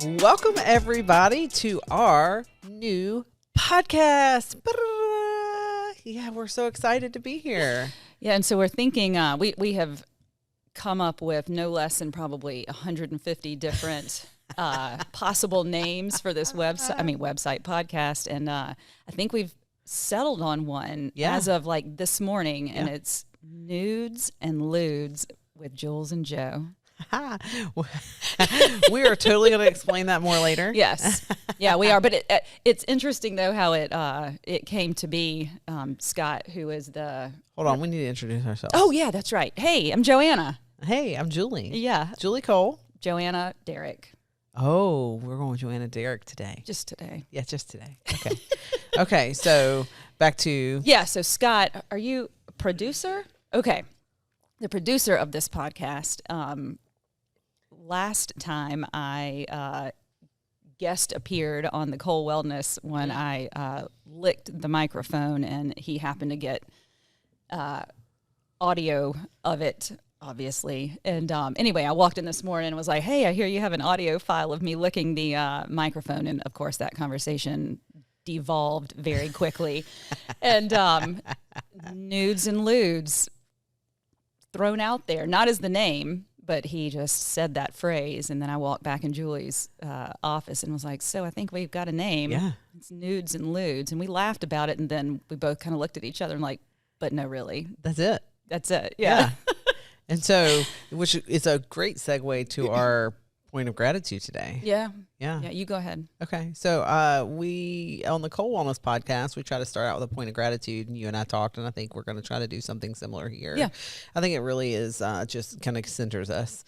Welcome, everybody, to our new podcast. Yeah, we're so excited to be here. Yeah, and so we're thinking we have come up with no less than probably 150 different possible names for this website podcast, and I think we've settled on one as of like this morning, and it's Nudes and Ludes with Jules and Joe. We are totally going to explain that more later. Yes, yeah, we are. But it's interesting though how it came to be. Scott, who is the hold on, we need to introduce ourselves. Oh yeah, that's right. Hey, I'm Joanna. Hey, I'm Julie. Yeah, Julie Cole. Joanna, Derrick. Oh, we're going with Joanna, Derrick today. Just today. Yeah, just today. Okay. Okay, so back to So Scott, are you a producer? Okay, the producer of this podcast. Last time I guest appeared on the Cole Wellness when I licked the microphone, and he happened to get audio of it, obviously. And anyway, I walked in this morning and was like, hey, I hear you have an audio file of me licking the microphone. And, of course, that conversation devolved very quickly. And Nudes and Ludes thrown out there, not as the name, but he just said that phrase, and then I walked back in Julie's office and was like, so I think we've got a name. Yeah. It's Nudes and Ludes. And we laughed about it, and then we both kind of looked at each other and like, but no, really. That's it. That's it. Yeah. And so, which is a great segue to our point of gratitude today. Yeah. Yeah. Yeah, you go ahead. Okay. So we, on the Cole Wellness podcast, we try to start out with a point of gratitude, and you and I talked, and I think we're going to try to do something similar here. Yeah. I think it really is just kind of centers us.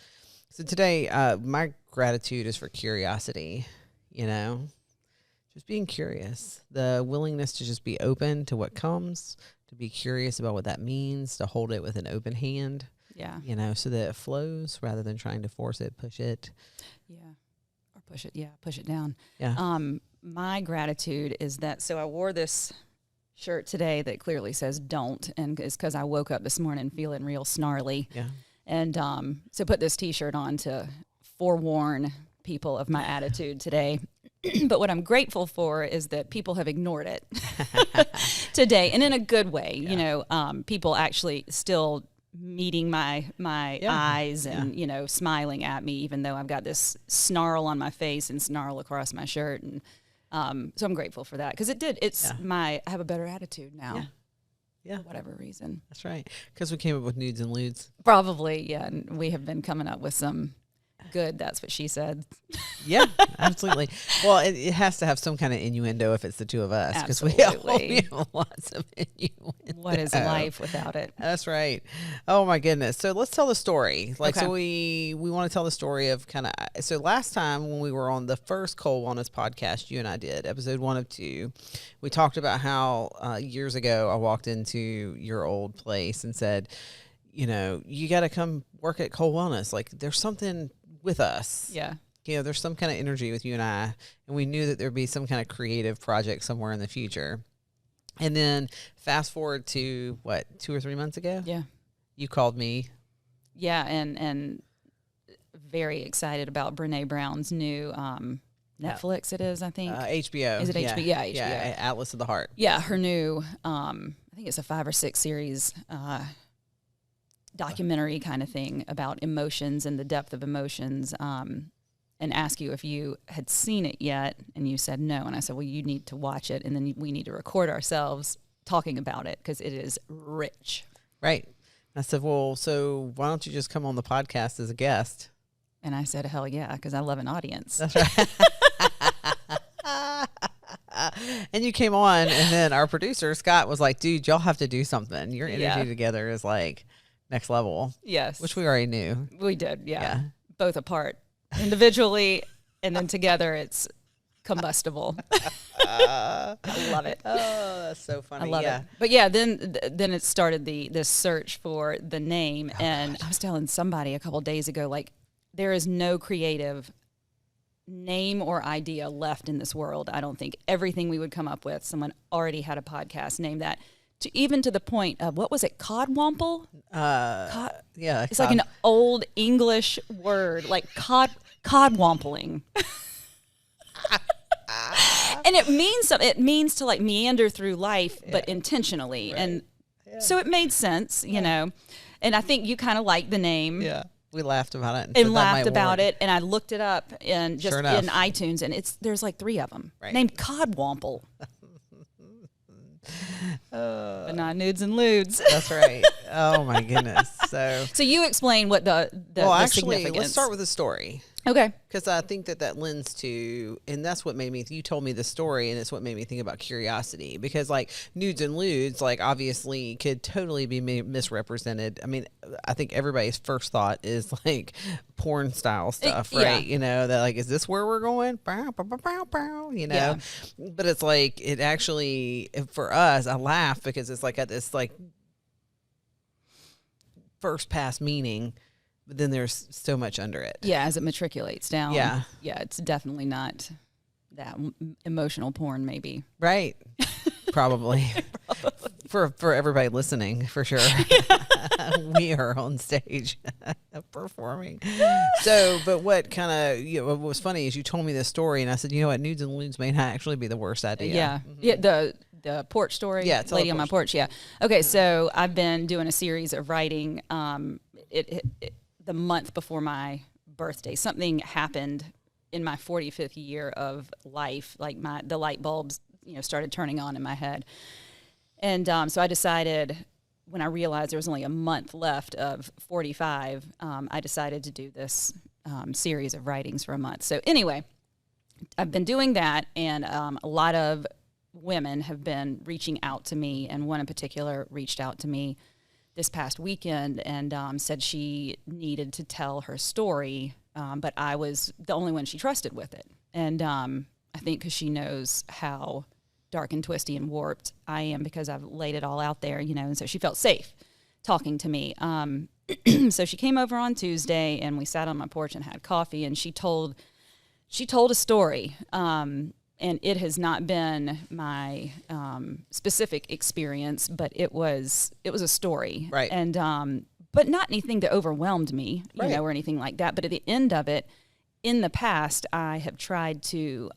So today, my gratitude is for curiosity, just being curious, the willingness to just be open to what comes, to be curious about what that means, to hold it with an open hand. Yeah. So that it flows rather than trying to force it, push it. Yeah. Or push it. Yeah. Push it down. Yeah. My gratitude is that, so I wore this shirt today that clearly says don't, and it's because I woke up this morning feeling real snarly. Yeah. And so put this T-shirt on to forewarn people of my attitude today. But what I'm grateful for is that people have ignored it today, and in a good way. Yeah. People actually still meeting my eyes and smiling at me, even though I've got this snarl on my face and snarl across my shirt, and so I'm grateful for that, because I have a better attitude now. Yeah. For whatever reason. That's right. Because we came up with Nudes and Ludes. Probably, yeah. And we have been coming up with some good, that's what she said. Yeah, absolutely. Well, it has to have some kind of innuendo if it's the two of us, because we have lots of innuendo. What is life without it? That's right. Oh my goodness. So let's tell the story. Okay. So we want to tell the story of so last time when we were on the first Cole Wellness podcast, you and I did episode 1 of 2, we talked about how years ago I walked into your old place and said, you got to come work at Cole Wellness. Like, there's something with us. Yeah. There's some kind of energy with you and I, and we knew that there'd be some kind of creative project somewhere in the future. And then fast forward to 2 or 3 months ago? Yeah. You called me. Yeah. And very excited about Brene Brown's new Netflix. It is, I think. HBO. Is it HBO? Yeah, HBO. Yeah, Atlas of the Heart. Yeah. Her new, I think it's a 5 or 6 series, documentary kind of thing about emotions and the depth of emotions, and ask you if you had seen it yet, and you said no, and I said, well, you need to watch it, and then we need to record ourselves talking about it, because it is rich. Right. I said, well, so why don't you just come on the podcast as a guest? And I said, hell yeah, because I love an audience. That's right. And you came on, and then our producer, Scott, was like, dude, y'all have to do something. Your energy together is like next level. Yes. Which we already knew. We did, yeah. Both apart. Individually, and then together it's combustible. I love it. Oh, that's so funny. I love it. But yeah, then it started this search for the name, and I was telling somebody a couple of days ago, like, there is no creative name or idea left in this world. I don't think. Everything we would come up with, someone already had a podcast named that. Even to the point of, what was it, codwomple? Yeah. It's like an old English word, like codwompling. And it means something. It means to like meander through life, but intentionally. Right. And so it made sense, you know. And I think you kind of liked the name. Yeah. We laughed about it. And laughed about it. And I looked it up in just Sure in iTunes, and there's like 3 of them named Codwomple. But not nudes and ludes. That's right. Oh my goodness. So you explain what the actually, significance. let's start with the story. Okay. Because I think that lends to, and that's what made me, you told me the story, and it's what made me think about curiosity. Because, like, nudes and ludes, like, obviously could totally be misrepresented. I mean, I think everybody's first thought is, like, porn style stuff, right? Yeah. You know, that, like, is this where we're going? Bow, bow, bow, bow, bow, you know? Yeah. But it's like, it actually, for us, I laugh because it's like at this, like, first pass meaning. But then there's so much under it. Yeah, as it matriculates down. Yeah. Yeah, it's definitely not that emotional porn, maybe. Right. Probably. For everybody listening, for sure. We are on stage performing. So, but what kind of, what was funny is you told me this story, and I said, you know what, nudes and ludes may not actually be the worst idea. Yeah. Mm-hmm. Yeah, the porch story. Yeah, Lady on my porch. Yeah. Okay, so I've been doing a series of writing. The month before my birthday, something happened in my 45th year of life. Like the light bulbs, started turning on in my head. And so I decided, when I realized there was only a month left of 45, I decided to do this series of writings for a month. So anyway, I've been doing that, and a lot of women have been reaching out to me, and one in particular reached out to me this past weekend and said she needed to tell her story, but I was the only one she trusted with it. And I think because she knows how dark and twisty and warped I am, because I've laid it all out there, and so she felt safe talking to me. So she came over on Tuesday, and we sat on my porch and had coffee, and she told a story. And it has not been my specific experience, but it was a story, right? And but not anything that overwhelmed me, or anything like that. But at the end of it, in the past, I have tried to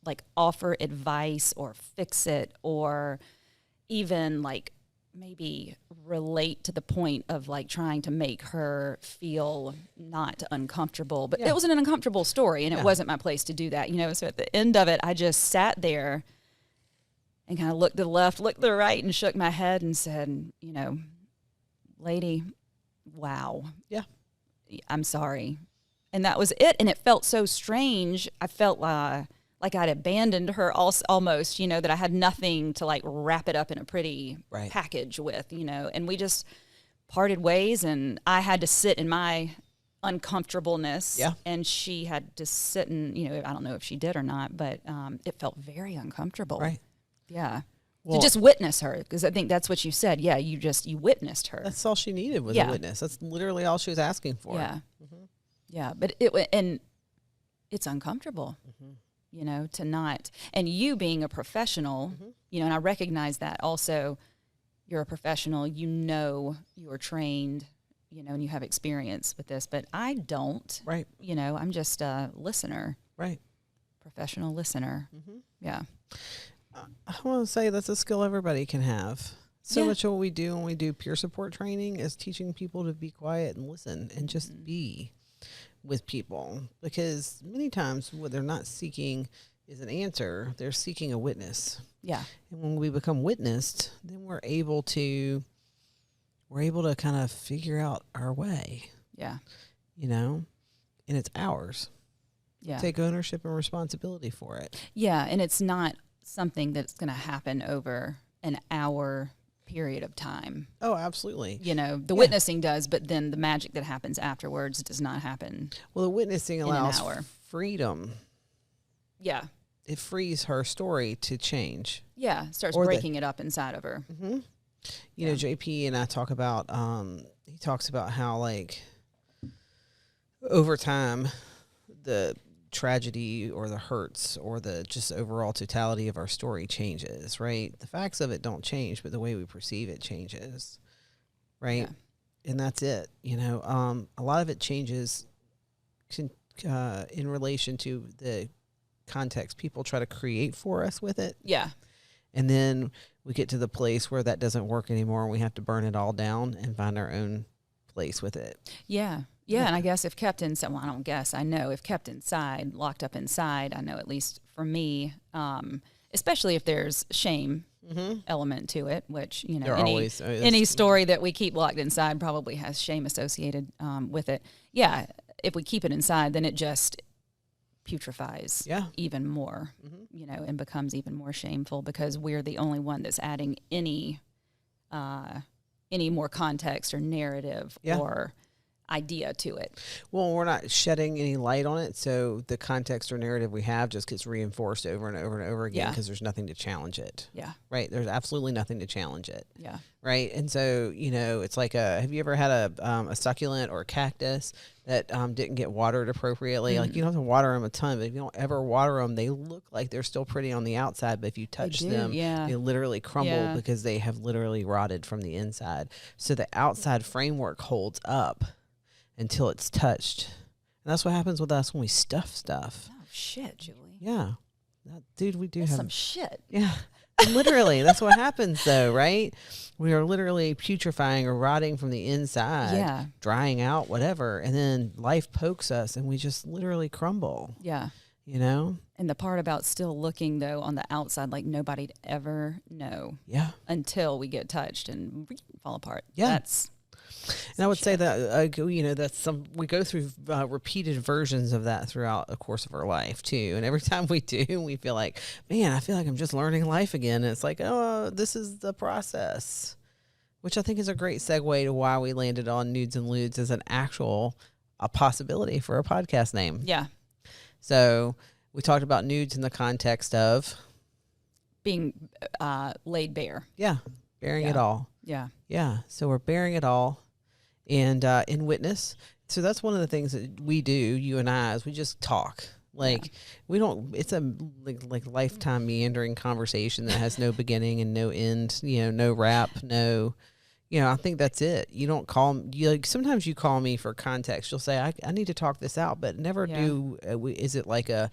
like offer advice or fix it, or even like maybe relate to the point of like trying to make her feel not uncomfortable. But it was an uncomfortable story, and it wasn't my place to do that, So at the end of it, I just sat there and kind of looked to the left, looked to the right, and shook my head and said, lady, wow. Yeah. I'm sorry. And that was it. And it felt so strange. I felt like I'd abandoned her almost, that I had nothing to like wrap it up in a pretty package with, and we just parted ways, and I had to sit in my uncomfortableness, and she had to sit in, I don't know if she did or not, but it felt very uncomfortable. Right. Yeah. Well, to just witness her, because I think that's what you said. Yeah, you witnessed her. That's all she needed was a witness. That's literally all she was asking for. Yeah. Mm-hmm. Yeah, but it's uncomfortable. Mm-hmm. To not, and you being a professional, and I recognize that also, you're a professional, you're trained, and you have experience with this, but I don't. Right. I'm just a listener. Right. Professional listener. Mm-hmm. Yeah. I want to say that's a skill everybody can have. So much of what we do when we do peer support training is teaching people to be quiet and listen and just be with people, because many times what they're not seeking is an answer, they're seeking a witness. Yeah. And when we become witnessed, then we're able to kind of figure out our way. Yeah. And it's ours. Yeah. Take ownership and responsibility for it. Yeah, and it's not something that's going to happen over an hour period of time. Oh, absolutely. The witnessing does, but then the magic that happens afterwards does not happen. Well, the witnessing allows freedom. Yeah. It frees her story to change. Yeah, starts breaking it up inside of her. Mm-hmm. You know, JP and I talk about, he talks about how, like, over time, the tragedy or the hurts or the just overall totality of our story changes, right? The facts of it don't change, but the way we perceive it changes, right? Yeah. And that's it. A lot of it changes in relation to the context people try to create for us with it. Yeah. And then we get to the place where that doesn't work anymore and we have to burn it all down and find our own place with it. Yeah. Yeah. And I guess if kept inside, well, I don't guess, I know if kept inside, locked up inside, I know at least for me, especially if there's shame element to it, which, you know, any story that we keep locked inside probably has shame associated with it. Yeah. If we keep it inside, then it just putrefies even more, you know, and becomes even more shameful because we're the only one that's adding any more context or narrative or idea to it. Well, we're not shedding any light on it, so the context or narrative we have just gets reinforced over and over and over again because there's nothing to challenge it. Yeah. Right? There's absolutely nothing to challenge it. Yeah. Right? And so, you know, it's like have you ever had a succulent or a cactus that didn't get watered appropriately? Like, you don't have to water them a ton, but if you don't ever water them, they look like they're still pretty on the outside, but if you touch them, they literally crumble because they have literally rotted from the inside. So the outside framework holds up until it's touched. And that's what happens with us when we stuff stuff. Oh, shit, Julie. Yeah. Dude, we do that's have some shit. Yeah. Literally, that's what happens though, right? We are literally putrefying or rotting from the inside, drying out, whatever. And then life pokes us and we just literally crumble. Yeah. You know? And the part about still looking though on the outside, like nobody'd ever know. Yeah. Until we get touched and fall apart. Yeah. That's And I would say that, you know, we go through repeated versions of that throughout the course of our life too. And every time we do, we feel like, man, I feel like I'm just learning life again. And it's like, oh, this is the process, which I think is a great segue to why we landed on Nudes and Ludes as a possibility for a podcast name. Yeah. So we talked about nudes in the context of being laid bare. Yeah. Bearing it all. Yeah. Yeah. So we're bearing it all. And in witness, so that's one of the things that we do, you and I, is we just talk. Like we don't. It's a like lifetime meandering conversation that has no beginning and no end. You know, no wrap, no. You know, I think that's it. You don't call you like sometimes you call me for context. You'll say I need to talk this out, but never do. Is it like a?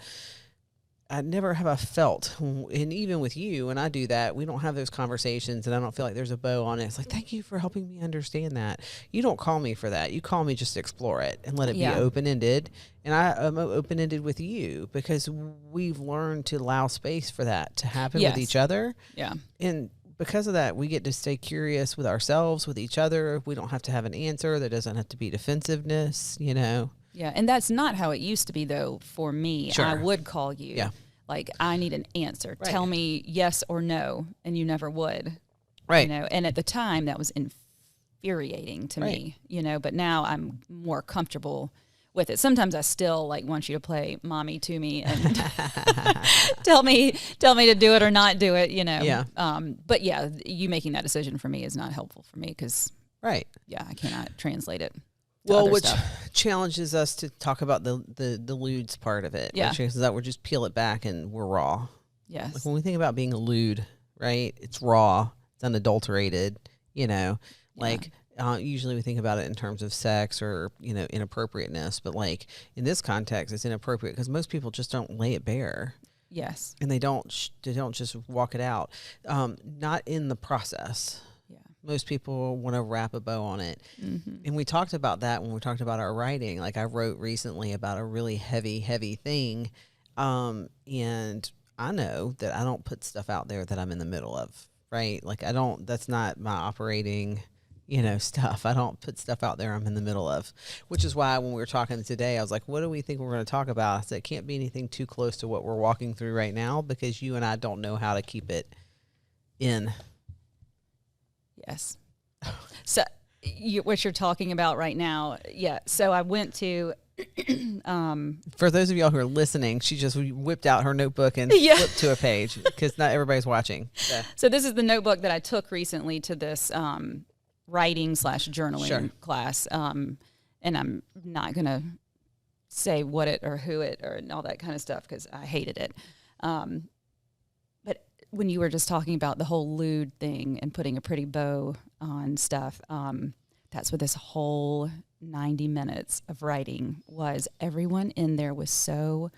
I never have I felt, and even with you, when I do that, we don't have those conversations, and I don't feel like there's a bow on it. It's like, thank you for helping me understand that. You don't call me for that. You call me just to explore it and let it be open-ended. And I'm open-ended with you because we've learned to allow space for that to happen with each other. Yeah. And because of that, we get to stay curious with ourselves, with each other. We don't have to have an answer. There doesn't have to be defensiveness, you know. Yeah, and that's not how it used to be, though, for me. Sure. I would call you. Yeah. Like, I need an answer. Right. Tell me yes or no, and you never would. Right. You know, and at the time, that was infuriating to me, you know, but now I'm more comfortable with it. Sometimes I still, like, want you to play mommy to me and tell me to do it or not do it, you know. Yeah. But, yeah, you making that decision for me is not helpful for me because, I cannot translate it. Well, which challenges us to talk about the lewds part of it. Yeah. Which is that we're just peel it back and we're raw. Yes. Like when we think about being a lewd, right? It's raw. It's unadulterated, you know. Like usually we think about it in terms of sex or, you know, inappropriateness. But like in this context, it's inappropriate because most people just don't lay it bare. Yes. And they don't just walk it out. Not in the process. Most people want to wrap a bow on it. Mm-hmm. And we talked about that when we talked about our writing. Like I wrote recently about a really heavy thing. And I know that I don't put stuff out there that I'm in the middle of, right? Like that's not my operating, you know, stuff. I don't put stuff out there I'm in the middle of, which is why when we were talking today, I was like, what do we think we're going to talk about? I said, it can't be anything too close to what we're walking through right now because you and I don't know how to keep it in. Yes. So what you're talking about right now. Yeah. So I went to, for those of y'all who are listening, she just whipped out her notebook and flipped to a page because not everybody's watching. So this is the notebook that I took recently to this, writing/journaling class. And I'm not going to say what it or who it or all that kind of stuff because I hated it. But when you were just talking about the whole lewd thing and putting a pretty bow on stuff, that's what this whole 90 minutes of writing was. Everyone in there was so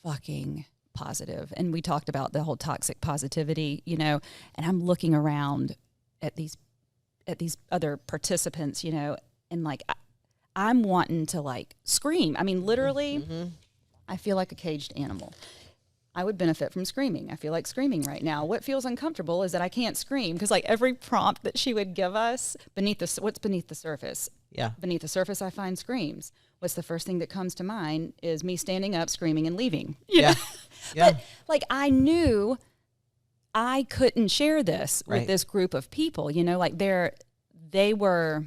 fucking positive. And we talked about the whole toxic positivity, you know, and I'm looking around at these other participants, you know, and like I'm wanting to like scream. I mean, literally, I feel like a caged animal. I would benefit from screaming. I feel like screaming right now. What feels uncomfortable is that I can't scream because like every prompt that she would give us what's beneath the surface? Yeah. Beneath the surface, I find screams. What's the first thing that comes to mind is me standing up, screaming, and leaving. You know? Yeah. But like I knew I couldn't share this Right. with this group of people. You know, like they were,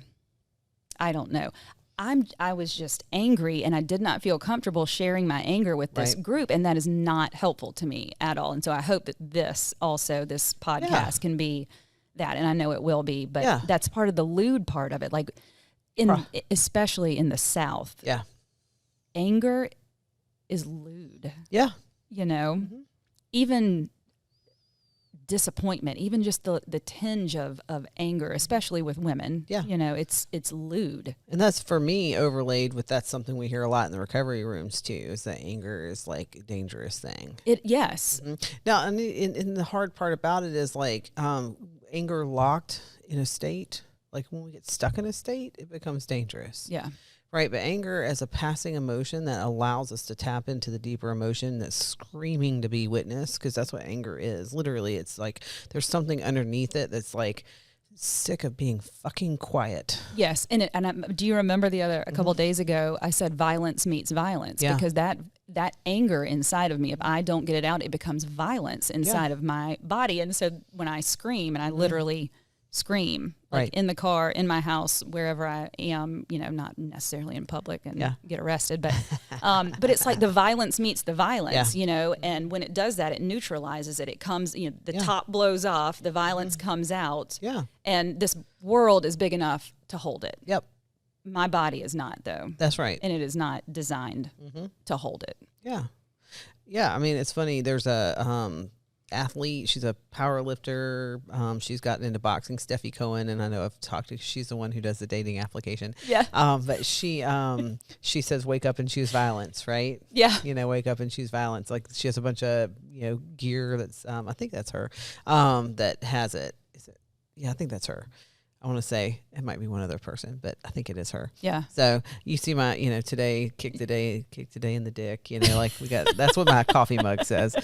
I don't know. I was just angry, and I did not feel comfortable sharing my anger with this group, and that is not helpful to me at all. And so I hope that this podcast can be that, and I know it will be, but that's part of the lewd part of it. Like especially in the South, anger is lewd. Yeah, you know, even disappointment, even just the tinge of anger, especially with women. Yeah. You know, it's lewd. And that's for me overlaid with that's something we hear a lot in the recovery rooms too, is that anger is like a dangerous thing. Yes. Now, and the hard part about it is like anger locked in a state, like when we get stuck in a state, it becomes dangerous. Yeah. Right, but anger as a passing emotion that allows us to tap into the deeper emotion that's screaming to be witnessed, because that's what anger is. Literally, it's like there's something underneath it that's like sick of being fucking quiet. Yes, do you remember a couple of days ago, I said violence meets violence, because that anger inside of me, if I don't get it out, it becomes violence inside of my body. And so when I scream, and I literally scream, like in the car, in my house, wherever I am, you know, not necessarily in public and get arrested, but it's like the violence meets the violence, you know, and when it does that, it neutralizes it. It comes, you know, the top blows off, the violence comes out, and this world is big enough to hold it. Yep. My body is not, though. That's right. And it is not designed to hold it. Yeah. Yeah, I mean, it's funny. There's a athlete. She's a power lifter. She's gotten into boxing, Steffi Cohen, and I know I've talked to. She's the one who does the dating application. Yeah. But she says, "Wake up and choose violence." Right. Yeah. You know, wake up and choose violence. Like she has a bunch of gear that's. I think that's her. That has it. Is it? Yeah, I think that's her. I want to say it might be one other person, but I think it is her. Yeah. So you see my, today, kick today in the dick. Like we got. That's what my coffee mug says.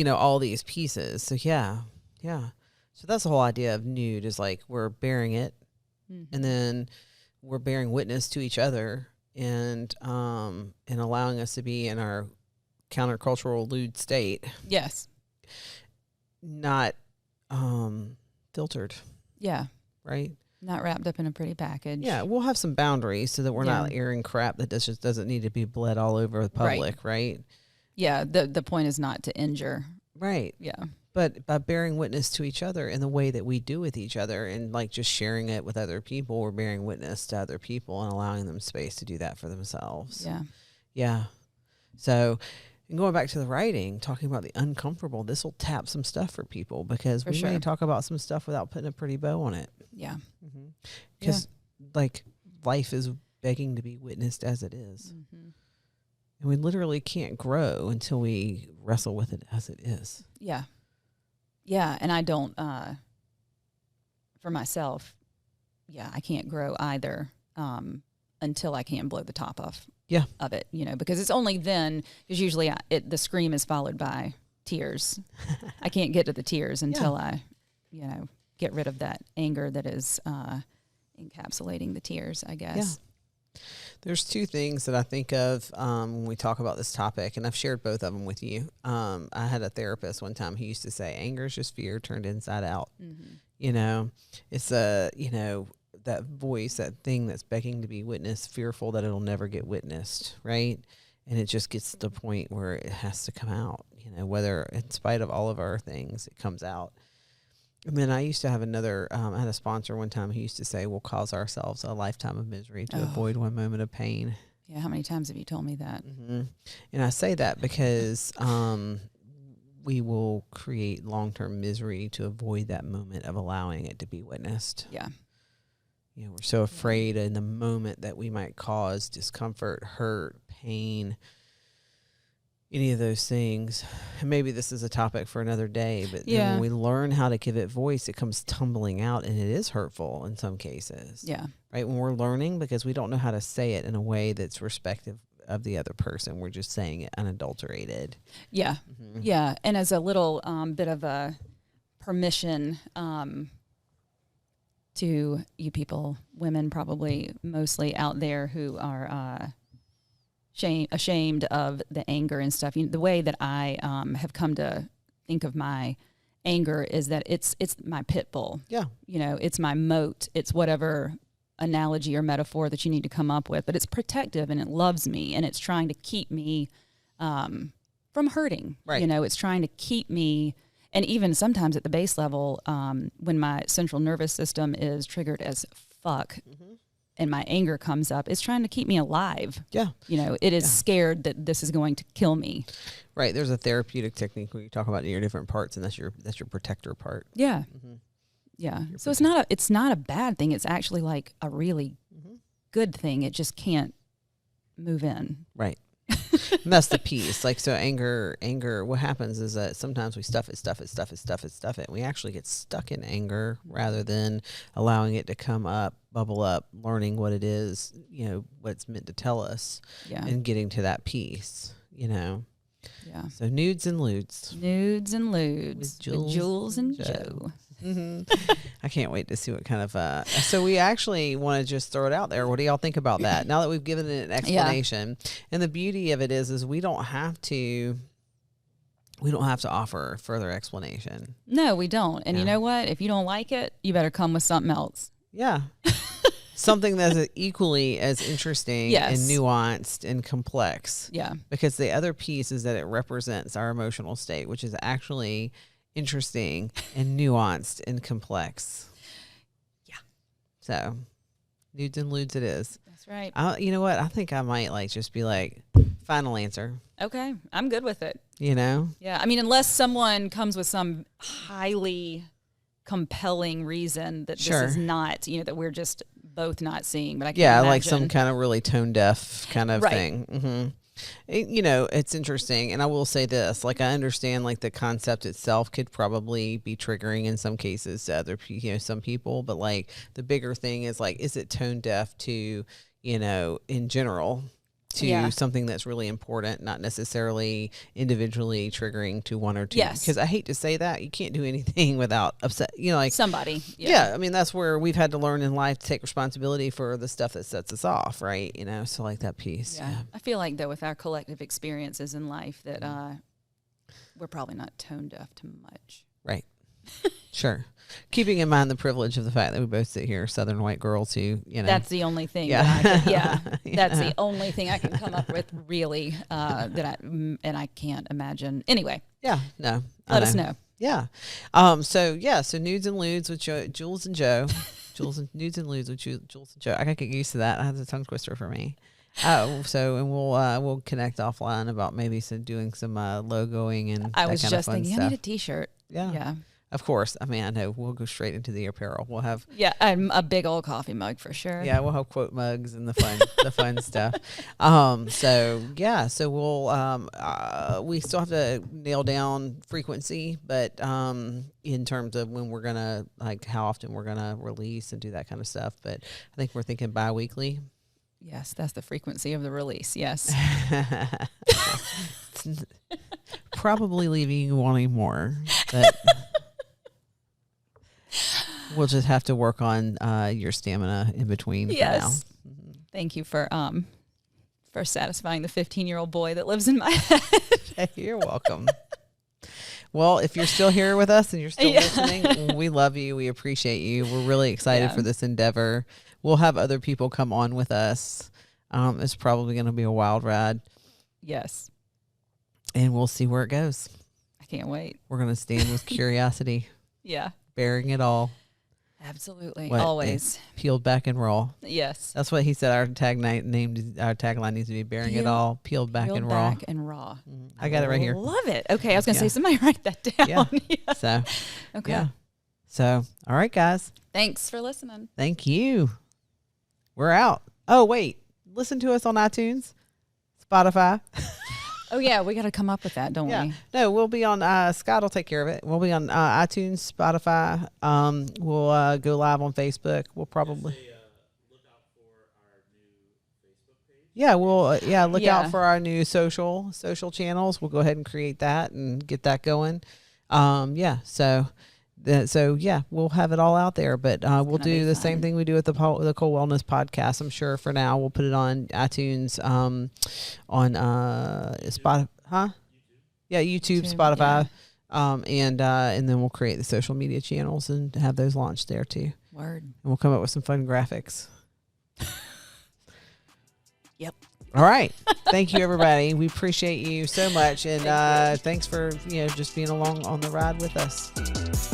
All these pieces. So yeah. So that's the whole idea of nude, is like we're bearing it, and then we're bearing witness to each other, and allowing us to be in our countercultural lewd state. Yes. Not filtered. Yeah. Right. Not wrapped up in a pretty package. Yeah, we'll have some boundaries so that we're not airing crap that just doesn't need to be bled all over the public, right? Yeah, the point is not to injure. Right. Yeah. But by bearing witness to each other in the way that we do with each other, and like just sharing it with other people, we're bearing witness to other people and allowing them space to do that for themselves. Yeah. Yeah. So, and going back to the writing, talking about the uncomfortable, this will tap some stuff for people, because we may talk about some stuff without putting a pretty bow on it. Yeah. Because like life is begging to be witnessed as it is. And we literally can't grow until we wrestle with it as it is. Yeah. Yeah. And I don't, for myself, I can't grow either until I can blow the top off of it, because it's only then, because usually the scream is followed by tears. I can't get to the tears until I, get rid of that anger that is encapsulating the tears, I guess. Yeah. There's two things that I think of when we talk about this topic, and I've shared both of them with you. I had a therapist one time who used to say, anger is just fear turned inside out. It's that voice, that thing that's begging to be witnessed, fearful that it'll never get witnessed, right? And it just gets to the point where it has to come out, whether in spite of all of our things, it comes out. And then I used to have I had a sponsor one time who used to say, we'll cause ourselves a lifetime of misery to avoid one moment of pain. Yeah, how many times have you told me that? And I say that because we will create long-term misery to avoid that moment of allowing it to be witnessed. Yeah. We're so afraid in the moment that we might cause discomfort, hurt, pain, any of those things. And maybe this is a topic for another day, but then Yeah. when we learn how to give it voice, it comes tumbling out, and it is hurtful in some cases. Yeah. Right? When we're learning, because we don't know how to say it in a way that's respectful of the other person, we're just saying it unadulterated. Yeah. Mm-hmm. Yeah. And as a little bit of a permission to you people, women probably mostly out there who are ashamed of the anger and stuff. The way that I have come to think of my anger is that it's my pit bull. Yeah. It's my moat. It's whatever analogy or metaphor that you need to come up with, but it's protective and it loves me and it's trying to keep me from hurting. Right. It's trying to keep me, and even sometimes at the base level, when my central nervous system is triggered as fuck, and my anger comes up, it's trying to keep me alive. Yeah. It is scared that this is going to kill me. Right. There's a therapeutic technique where you talk about your different parts, and that's your protector part. Yeah. Yeah. So it's not a bad thing. It's actually like a really good thing. It just can't move in. Right. And that's the piece. Like, so anger, what happens is that sometimes we stuff it. We actually get stuck in anger rather than allowing it to come up, bubble up, learning what it is, what it's meant to tell us, and getting to that piece, Yeah. So nudes and ludes. Nudes and ludes. With Jules and Joe. I can't wait to see what kind of so we actually want to just throw it out there. What do y'all think about that now that we've given it an explanation? And the beauty of it is we don't have to offer further explanation. No, we don't. And you know what, if you don't like it, you better come with something else. Something that's equally as interesting and nuanced and complex. Because the other piece is that it represents our emotional state, which is actually interesting and nuanced and complex. So nudes and ludes it is. That's right. You know what? I think I might just be like, final answer. Okay. I'm good with it. Yeah. I mean, unless someone comes with some highly compelling reason that this is not, that we're just both not seeing, but I can't imagine. Like some kind of really tone deaf kind of thing. It's interesting. And I will say this, like, I understand like the concept itself could probably be triggering in some cases to other some people, but like the bigger thing is like, is it tone deaf to, in general, to something that's really important, not necessarily individually triggering to one or two. Because I hate to say that, you can't do anything without upset, somebody. I mean, that's where we've had to learn in life to take responsibility for the stuff that sets us off, right? So like that piece. I feel like though with our collective experiences in life that we're probably not tone deaf to much. Right. Sure. Keeping in mind the privilege of the fact that we both sit here, Southern white girls who, That's the only thing. That's the only thing I can come up with really and I can't imagine. Anyway. No. Let us know. So nudes and ludes with Jules and Joe. Nudes and ludes with Jules and Joe. I gotta get used to that. That's a tongue twister for me. And we'll connect offline about maybe doing some logoing and I was that kind just of fun thinking stuff. I need a t-shirt. Yeah. Of course. I mean, I know we'll go straight into the apparel. We'll have a big old coffee mug for sure. Yeah, we'll have quote mugs and the fun stuff. So we'll we still have to nail down frequency, but in terms of when we're gonna how often we're gonna release and do that kind of stuff. But I think we're thinking bi-weekly. Yes, that's the frequency of the release. Yes. Probably leaving you wanting more, but we'll just have to work on your stamina in between. Yes. For now. Thank you for satisfying the 15-year-old boy that lives in my head. Hey, you're welcome. Well, if you're still here with us and you're still listening, we love you. We appreciate you. We're really excited for this endeavor. We'll have other people come on with us. It's probably going to be a wild ride. Yes. And we'll see where it goes. I can't wait. We're going to stand with curiosity. Bearing it all. Absolutely. Always. Peeled back and raw. Yes. That's what he said our tagline needs to be bearing it all, peeled back and raw. Mm-hmm. I got it right here. Love it. Okay. I was going to say, somebody write that down. So, okay. Yeah. So, all right, guys. Thanks for listening. Thank you. We're out. Oh, wait. Listen to us on iTunes, Spotify. Oh yeah, we got to come up with that, don't we? No, we'll be on. Scott will take care of it. We'll be on iTunes, Spotify. We'll go live on Facebook. We'll probably. Look out for our new Facebook page. Yeah, we'll look out for our new social channels. We'll go ahead and create that and get that going. So we'll have it all out there, but we'll do the same thing we do with the Cold Wellness podcast. I'm sure for now we'll put it on iTunes, on Spotify, YouTube, Spotify, and then we'll create the social media channels and have those launched there too. Word. And we'll come up with some fun graphics. Yep. All right. Thank you, everybody. We appreciate you so much, and thanks for just being along on the ride with us.